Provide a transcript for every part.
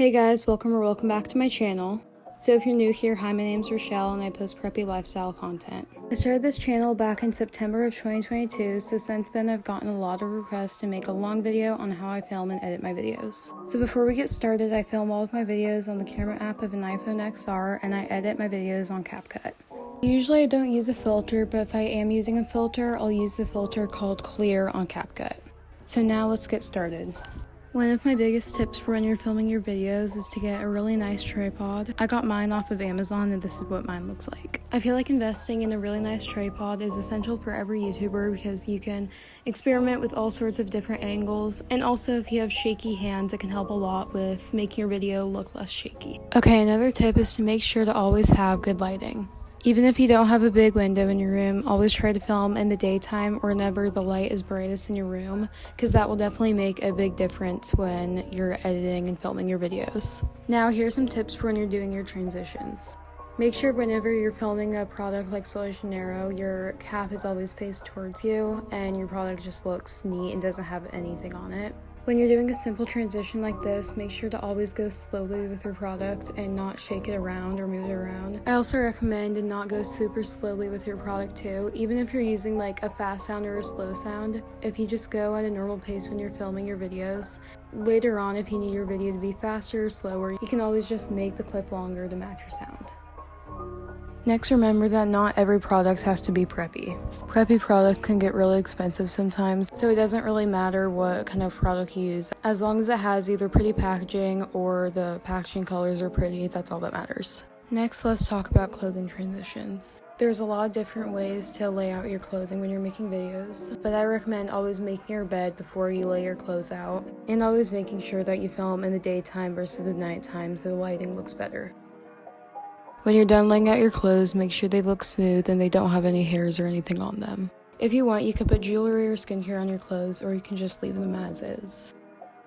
Hey guys, welcome back to my channel. So if you're new here, hi, my name's Rochelle and I post preppy lifestyle content. I started this channel back in September of 2022, so since then I've gotten a lot of requests to make a long video on how I film and edit my videos. So before we get started, I film all of my videos on the camera app of an iPhone XR and I edit my videos on CapCut. Usually I don't use a filter, but if I am using a filter, I'll use the filter called Clear on CapCut. So now let's get started. One of my biggest tips for when you're filming your videos is to get a really nice tripod. I got mine off of Amazon and this is what mine looks like. I feel like investing in a really nice tripod is essential for every YouTuber because you can experiment with all sorts of different angles, and also if you have shaky hands, it can help a lot with making your video look less shaky. Okay, another tip is to make sure to always have good lighting. Even if you don't have a big window in your room, always try to film in the daytime or whenever the light is brightest in your room, because that will definitely make a big difference when you're editing and filming your videos. Now, here's some tips for when you're doing your transitions. Make sure whenever you're filming a product like Sol de Janeiro, your cap is always faced towards you and your product just looks neat and doesn't have anything on it. When you're doing a simple transition like this, make sure to always go slowly with your product and not shake it around or move it around. I also recommend to not go super slowly with your product too, even if you're using like a fast sound or a slow sound. If you just go at a normal pace when you're filming your videos, later on if you need your video to be faster or slower, you can always just make the clip longer to match your sound. Next, remember that not every product has to be preppy. Preppy products can get really expensive sometimes, so it doesn't really matter what kind of product you use. As long as it has either pretty packaging or the packaging colors are pretty, that's all that matters. Next, let's talk about clothing transitions. There's a lot of different ways to lay out your clothing when you're making videos, but I recommend always making your bed before you lay your clothes out, and always making sure that you film in the daytime versus the nighttime so the lighting looks better. When you're done laying out your clothes, make sure they look smooth and they don't have any hairs or anything on them. If you want, you can put jewelry or skincare on your clothes, or you can just leave them as is.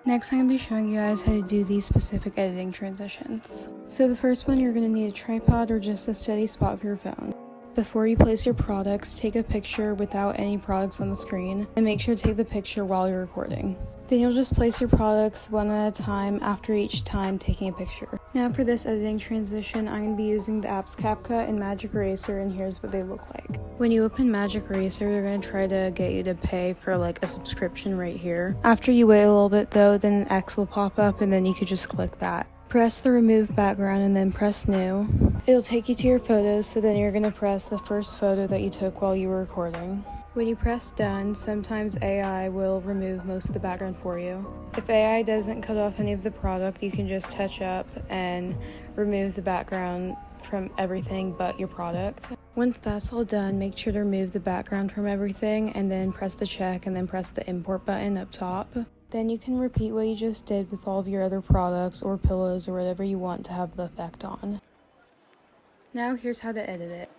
Next, I'm going to be showing you guys how to do these specific editing transitions. So the first one, you're going to need a tripod or just a steady spot for your phone. Before you place your products, take a picture without any products on the screen, and make sure to take the picture while you're recording. Then you'll just place your products one at a time after each time taking a picture. Now for this editing transition, I'm going to be using the apps CapCut and Magic Eraser, and here's what they look like. When you open Magic Eraser, they're going to try to get you to pay for like a subscription right here. After you wait a little bit though, then an X will pop up and then you could just click that. Press the remove background and then press new. It'll take you to your photos, so then you're going to press the first photo that you took while you were recording. When you press done, sometimes AI will remove most of the background for you. If AI doesn't cut off any of the product, you can just touch up and remove the background from everything but your product. Once that's all done, make sure to remove the background from everything and then press the check and then press the import button up top. Then you can repeat what you just did with all of your other products or pillows or whatever you want to have the effect on. Now here's how to edit it.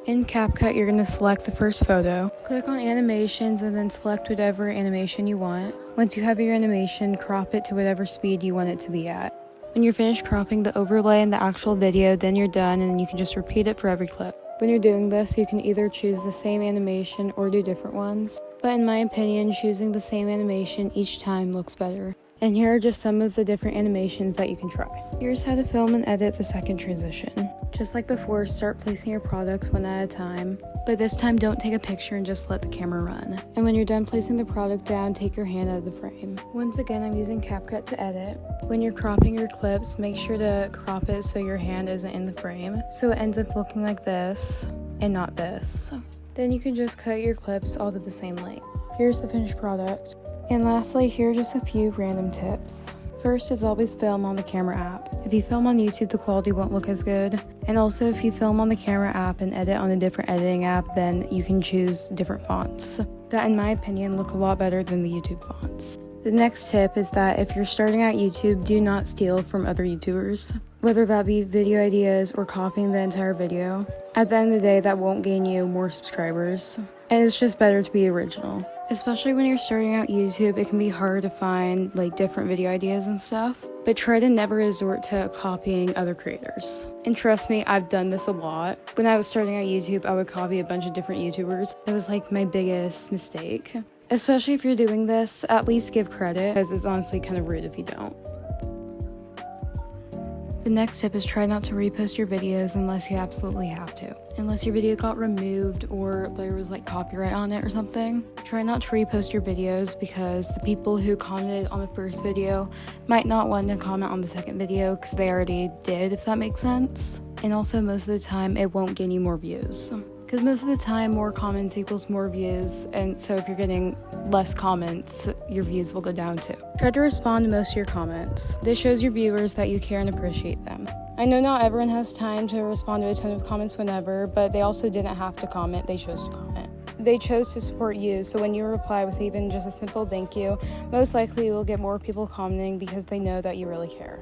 In CapCut, you're going to select the first photo, click on animations, and then select whatever animation you want. Once you have your animation, crop it to whatever speed you want it to be at. When you're finished cropping the overlay in the actual video, then you're done and you can just repeat it for every clip. When you're doing this, you can either choose the same animation or do different ones, but in my opinion, choosing the same animation each time looks better. And here are just some of the different animations that you can try. Here's how to film and edit the second transition. Just like before, start placing your products one at a time, but this time don't take a picture and just let the camera run. And when you're done placing the product down, take your hand out of the frame. Once again, I'm using CapCut to edit. When you're cropping your clips, make sure to crop it so your hand isn't in the frame, so it ends up looking like this and not this. Then you can just cut your clips all to the same length. Here's the finished product. And lastly, here are just a few random tips. First is always film on the camera app. If you film on YouTube, the quality won't look as good. And also, if you film on the camera app and edit on a different editing app, then you can choose different fonts that, in my opinion, look a lot better than the YouTube fonts. The next tip is that if you're starting out YouTube, do not steal from other YouTubers, whether that be video ideas or copying the entire video. At the end of the day, that won't gain you more subscribers, and it's just better to be original. Especially when you're starting out YouTube, it can be hard to find like different video ideas and stuff, but try to never resort to copying other creators. And trust me, I've done this a lot. When I was starting out YouTube, I would copy a bunch of different YouTubers. It was like my biggest mistake. Especially if you're doing this, at least give credit, because it's honestly kind of rude if you don't. The next tip is try not to repost your videos unless you absolutely have to. Unless your video got removed or there was like copyright on it or something. Try not to repost your videos because the people who commented on the first video might not want to comment on the second video because they already did, if that makes sense. And also most of the time it won't gain you more views. Because most of the time, more comments equals more views, and so if you're getting less comments, your views will go down too. Try to respond to most of your comments. This shows your viewers that you care and appreciate them. I know not everyone has time to respond to a ton of comments whenever, but they also didn't have to comment, they chose to comment. They chose to support you, so when you reply with even just a simple thank you, most likely you will get more people commenting because they know that you really care.